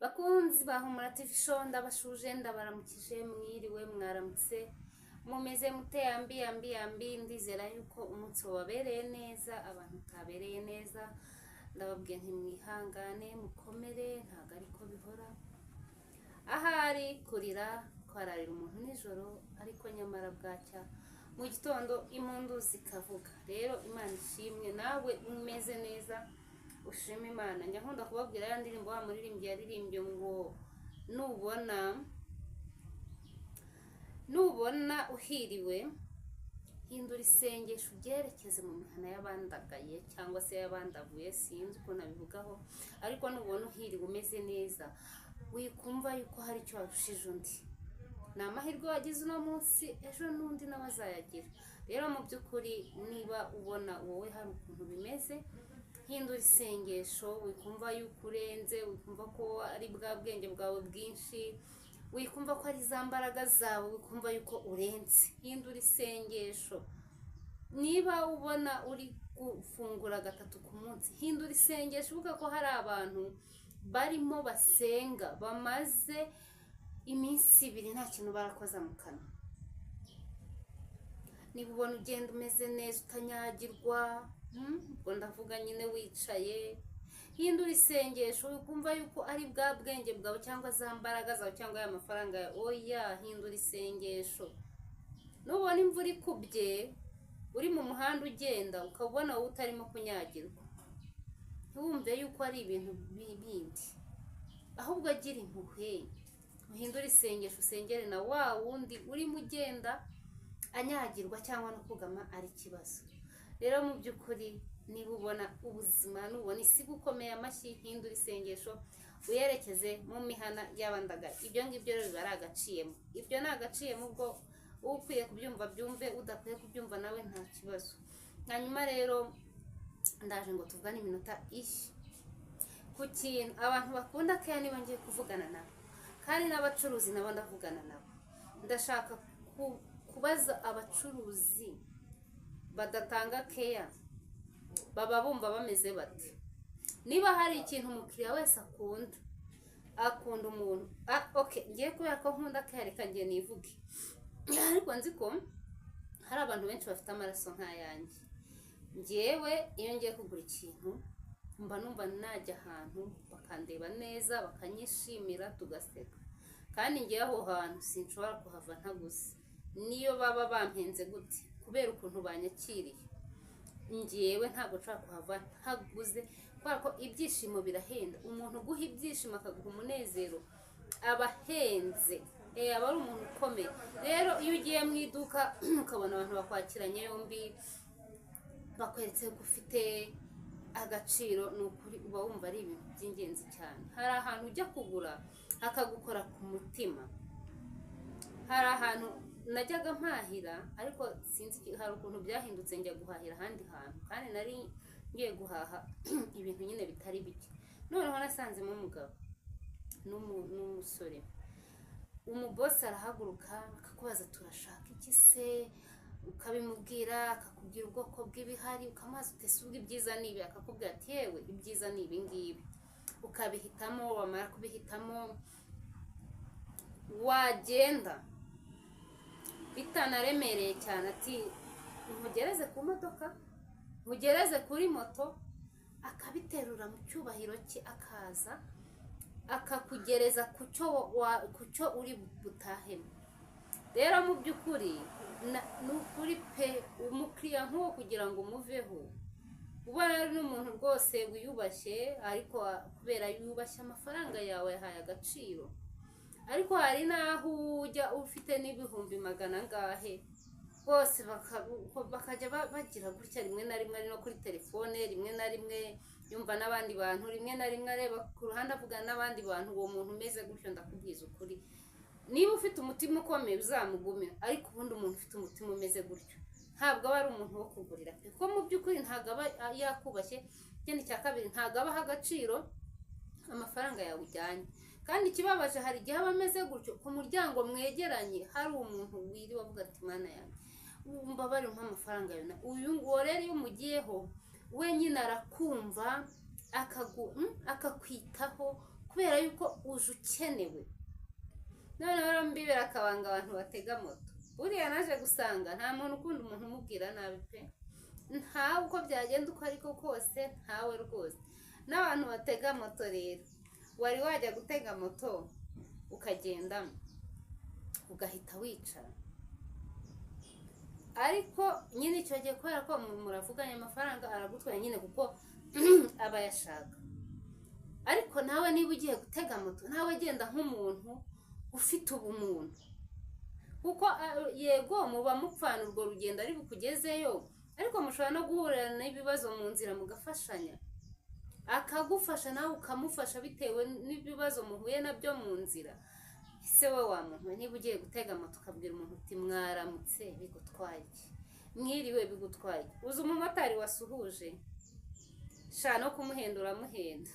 Bakunzi bahumura TV show ndabashuje ndabaramukije mwiriwe mwaramutse mumeze mute yambi ndizera yuko umunsi wabereye neza abantu tabereye neza ndababwiye ntimwihangane mukomere ntago ariko bihora ahari kurira kwararira umuntu nijoro ariko nyamara bwacya mu gitondo impundu zikavuga rero Imana ishimwe nawe umeze neza ushima Imana njya nkunda kubabwira ya ndirimbo wa muririmbyi yaririmbye ngo nubona uhiriwe hindura isengesho ubyerekeze mu mihana y'abandagaye cyangwa se y'abandavuye sinzi uko nabivugaho ariko nubona uhiriwe umeze neza wikumva yuko hari icyo warushije undi ni amahirwe wagize uno munsi ejo n'undi nawe azayagira rero mu by'ukuri niba ubona wowe hari ukuntu bimeze hindura isengesho wikumva yuko urenze wikumva ko ari bwa bwenge bwawe bwinshi wikumva ko ari za mbaraga zawe wikumva yuko urenze hindura isengesho niba ubona uri gufungura gatatu ku munsi hindura isengesho uvuga ko hari abantu barimo basenga bamaze iminsi 2 nta kintu barakoza mu kanwa niba ubona ugenda umeze neza utanyagirwa ubwo ndavuga nyine wicaye hindura isengesho ukumva yuko ari bwa bwenge bwawe cyangwa za mbaraga zawe cyangwa ya mafaranga yawe oya hindura isengesho nubona imvura ikubye uri mu muhanda ugenda ukabona wowe utarimo kunyagirwa ntiwumve yuko ari ibintu bindi ahubwo agira impuhwe uhindura isengesho usengere na wa wundi urimo ugenda anyagirwa cyangwa no kugama ari kibazo rero mu by'ukuri niba ubona ubuzima nubona isi gukomeye amashyi hindura isengesho uyerekeze mu mihana y'abandagaye ibyo ngibyo rero biba ari agaciyemo ibyo ni agaciyemo ubwo ukwiye kubyumva byumve udakwiye kubyumva nawe nta kibazo hanyuma rero ndaje ngo tuvugane iminota ishi ku kintu abantu bakunda keya niba ngiye kuvugana nabo kandi n'abacuruzi nabo ndavugana nabo ndashaka kubaza abacuruzi badatanga keya baba bumva bameze bate niba hari ikintu umukiriya wese akunda umuntu okay ngiye kubera ko nkunda keya reka ngiye nivuge ariko nzi ko hari abantu benshi bafite amaraso nk'ayanjye ngewe iyo ngiye kugura ikintu mba numva najya ahantu bakandeba neza bakanyishimira tugaseka kandi ngiye aho hantu sinshobora kuhava ntaguze niyo baba bampenze gute kubera ukuntu banyakiriye ngewe ntabwo nshobora kuhava ntaguze kubera ko ibyishimo birahenda umuntu uguha ibyishimo akaguha umunezero aba ahenze aba ari umuntu ukomeye rero iyo ugiye mu iduka ukabona abantu bakwakiranye yombi bakweretse ko ufite agaciro ni ukuri uba wumva ari ibintu by'ingenzi cyane hari ahantu ujya kugura akagukora ku mutima hari ahantu najyaga mpahira ariko sinzi hari ukuntu byahindutse njya guhahira ahandi hantu kandi nari ngiye guhaha ibintu nyine bitari bike noneho nasanzemo umugabo n'umusore umubosi arahaguruka akakubaza turashaka iki se ukabimubwira akakubwira ubwoko bw'ibihari ukamaza utese ubwo ibyiza nibi akakubwira ati yewe ibyiza ni ibi ngibi ukabihitamo wamara kubihitamo wagenda bitanaremereye cyane ati nkugereze ku modoka nkugereze kuri moto akabiterura mu cyubahiro cye akaza akakugereza kucyo uri butahemo rero mu by'ukuri n'ukuri pe umukiriya nk'uwo kugira ngo umuveho uba ari n'umuntu rwose wiyubashye ariko kubera yubashye amafaranga yawe yahaye agaciro ariko hari naho ujya ufite n'ibihumbi magana ngahe bose bakajya bagira gutya rimwe na rimwe ari no kuri telefone rimwe na rimwe yumva n'abandi bantu rimwe na rimwe areba ku ruhande avugana n'abandi bantu uwo muntu umeze gutyo ndakubwiza ukuri niba ufite umutima ukomeye uzamugumira ariko ubundi umuntu ufite umutima umeze gutyo ntabwo aba ari umuntu wo kugurira kuko mu by'ukuri ntabwo aba yakubashye ikindi cya kabiri ntabwo abaha agaciro amafaranga yawe ujyanye kandi ikibabaje hari igihe aba ameze gutyo ku muryango mwegeranye hari umuntu wiriwe avuga ati mana yanjye wumva bari amafaranga yawe uyu nguwo rero iyo umugiyeho wenyine arakumva akakwitaho kubera yuko uje ukenewe. None rero mbibera akabanga abantu batega moto, buriya naje gusanga nta muntu ukunda umuntu umubwira nabi pe, ntawe uko byagenda uko ariko kose, ntawe rwose. N'abantu batega moto rero, wari wajya gutega moto ukagendamo ugahita wicara, ariko nyine icyo gihe kubera ko muravuganye amafaranga aragutwaye nyine kuko aba yashaka. Ariko nawe niba ugiye gutega moto, nawe genda nk'umuntu ufite ubumuntu, kuko yego muba mupfana urwo rugendo ari bukugezeyo, ariko mushobora no guhurira n'ibibazo mu nzira mugafashanya, akagufasha nawe ukamufasha bitewe n'ibibazo muhuye nabyo mu nzira. Ese wowe wa muntu, niba ugiye gutega moto ukabwira umuntu uti mwaramutse, bigutwaye iki? Mwiriwe, bigutwaye iki? Uzi umumotari wasuhuje sha no kumuhendura muhenda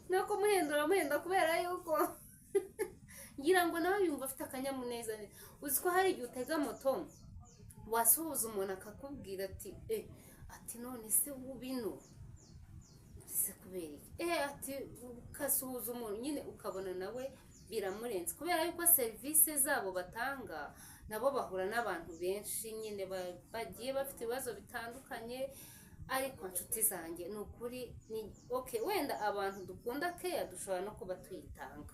no kumuhendura muhenda kubera yuko ngira ngo nawe yumva afite akanyamuneza. Uzi ko hari igihe utega moto wasuhuza umuntu akakubwira ati ati none se ubino se kubera iki, ati ukasuhuza umuntu nyine ukabona nawe biramurenze, kubera yuko serivisi zabo batanga nabo bahura n'abantu benshi nyine bagiye bafite ibibazo bitandukanye. Ariko nshuti zanjye ni ukuri ni okay, wenda abantu dukunda keya dushobora no kuba tuyitanga,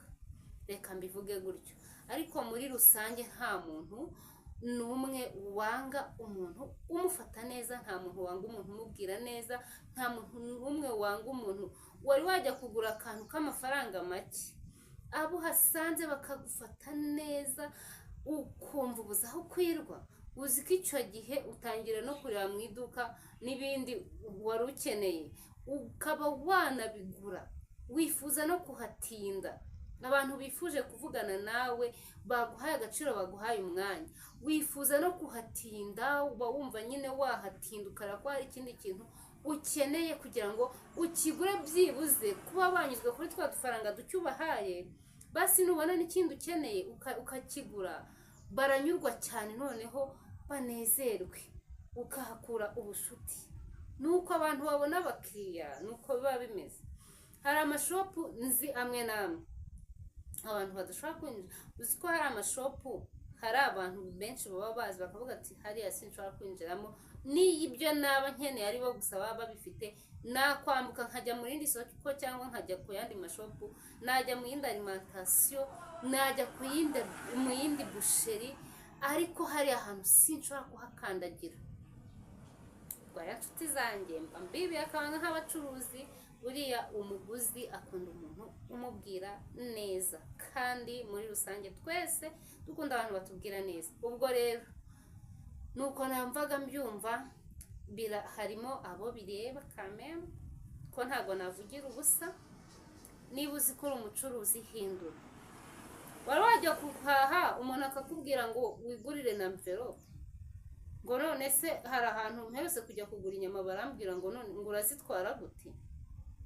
reka mbivuge gutyo, ariko muri rusange nta muntu n'umwe wanga umuntu umufata neza, nta muntu wanga umuntu umubwira neza, nta muntu n'umwe wanga umuntu wari wajya kugura akantu k'amafaranga make, abo hasanze bakagufata neza ukumva ubuze aho kwirwa. Uzi ko icyo gihe utangira no kureba mu iduka n'ibindi wari ukeneye ukaba wanabigura, wifuza no kuhatinda. Abantu bifuje kuvugana nawe baguhaye agaciro, baguhaye umwanya, wifuza no kuhatinda, uba wumva nyine wahatinda ukara ko hari ikindi kintu ukeneye kugira ngo ukigure, byibuze kuba banyuzwe kuri twa dufaranga ducyubahaye, basi nubona n'ikindi ukeneye ukakigura, baranyurwa cyane, noneho banezerwe, ukahakura ubushuti. Nuko abantu babona abakiriya, nuko biba bimeze. Hari amashopu nzi amwe namwe abantu badashobora kwinjira. Uzi ko hari amashopu, hari abantu benshi baba bazi bakavuga ati hariya sinshobora kwinjiramo, n'ibyo naba nkeneye ari bo gusa baba babifite, nakwambuka nkajya mu rindi soko cyangwa nkajya ku yandi mashopu, najya mu yindi alimentation, najya mu yindi busheri, ariko hari ahantu sinshobora kuhakandagira. Rwaya nshuti zanjye, mba mbibi akabanga nk'abacuruzi, buriya umuguzi akunda umuntu umubwira neza, kandi muri rusange twese dukunda abantu batubwira neza. Ubwo rero nuko namvaga mbyumva, harimo abo bireba kameme ko ntago navugira ubusa. Niba uzi ko uri umucuruzi, hindura. Wari wajya guhaha umuntu akakubwira ngo wigurire na mverope, ngo none se hari ahantu mperutse kujya kugura inyama barambwira ngo none ngo urazitwara gute?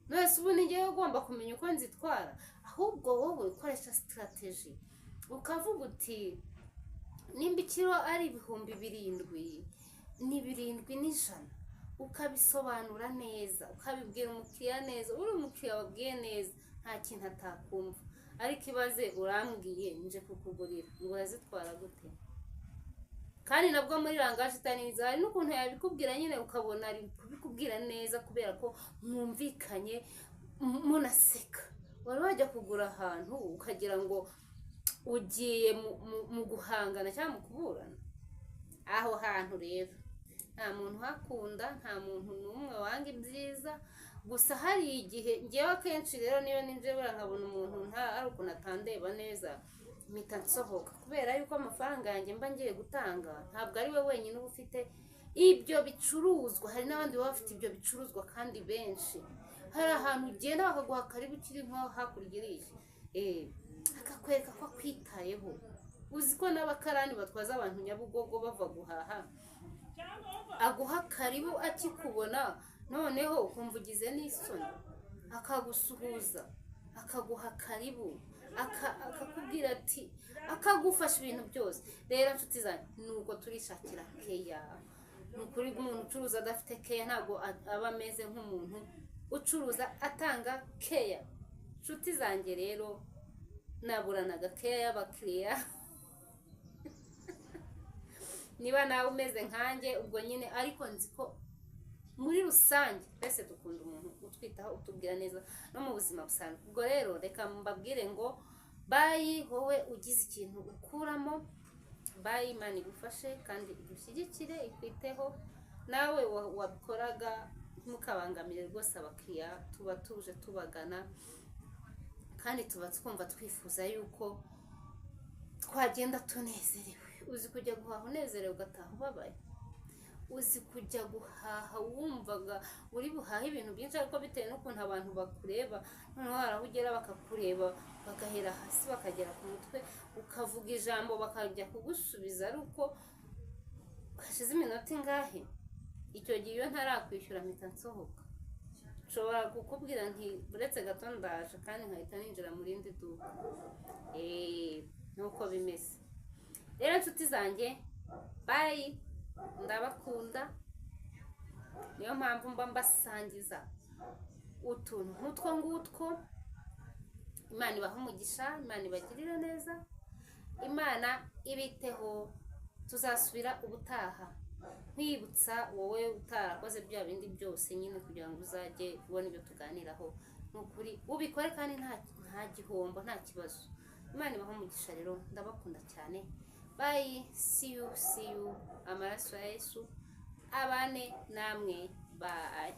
None se ubu n'igihe ugomba kumenya uko nzitwara? Ahubwo wowe ukoresha strategy, ukavuga uti nimba ikiro ari 700, ni 700, ukabisobanura neza, ukabibwira umukiriya neza, uri umukiriya wabwiye neza, nta kintu atakumva. Ariko ibaze urambwiye nje kukugurira, ngo urazitwara gute? Kandi nabwo muri rangaje itaniza, hari n'ukuntu yabikubwira nyine ukabona ari kubikubwira neza kubera ko mwumvikanye munaseka. Wari wajya kugura ahantu ukagira ngo ugiye mu guhangana cyangwa mu kuburana. Aho hantu rero nta muntu hakunda, nta muntu n'umwe wanga ibyiza. Gusa hari igihe ngewe akenshi rero niyo ninje nkabona umuntu nta ari ukuntu atandeba neza, mpita nsohoka, kubera yuko amafaranga yanjye mba ngiye gutanga ntabwo ari we wenyine uba ufite ibyo bicuruzwa, hari n'abandi baba bafite ibyo bicuruzwa kandi benshi. Hari ahantu ugenda bakaguha karibu kiri nko hakurya iriya, akakwereka ko akwitayeho. Uzi ko n'abakarani batwaza abantu Nyabugogo bava guhaha, aguha karibu akikubona, noneho ukumva ugize n'isoni, akagusuhuza, akaguha karibu, akakubwira ati, akagufasha ibintu byose. Rero nshuti zanjye, nuko turishakira keya. Nukuri umuntu ucuruza adafite keya ntabwo aba ameze nk'umuntu ucuruza atanga keya. Nshuti zanjye rero naburanaga keya y'abakiriya. Niba nawe umeze nkanjye ubwo nyine, ariko nzi ko muri rusange twese dukunda umuntu utwitaho, utubwira neza no mu buzima busanzwe. Ubwo rero reka mbabwire ngo bayi wowe ugize ikintu ukuramo, bayi Imana igufashe kandi igushyigikire ikwiteho. Nawe wabikoraga ntukabangamire rwose abakiriya, tuba tuje tubagana kandi tuba twumva twifuza yuko twagenda tunezerewe. Uzi kujya guhaha unezerewe ugataha ubabaye? Uzi kujya guhaha wumvaga uri buhaha ibintu byinshi, ariko bitewe n'ukuntu abantu bakureba, noneho harahugera bakakureba bagahera hasi bakagera ku mutwe, ukavuga ijambo bakajya kugusubiza ari uko hashize iminota ingahe. Icyo gihe iyo ntarakwishyura mpita nsohoka, nshobora kukubwira nti uretse gato ndaje, kandi nkahita ninjira mu rindi duka. Nuko bimeze rero nshuti zanjye, bayi ndabakunda. Niyo mpamvu mba mbasangiza utuntu nk'utwo ngutwo. Imana ibaha umugisha, Imana ibagirire neza, Imana ibiteho. Tuzasubira ubutaha nkwibutsa wowe utarakoze bya bindi byose nyine, kugira ngo uzajye ubona ibyo tuganiraho. Nukuri ubikore kandi nta gihombo, nta kibazo. Imana ibaha umugisha rero, ndabakunda cyane. Bye, see you. Amaraso ya Yesu abane namwe. Bye.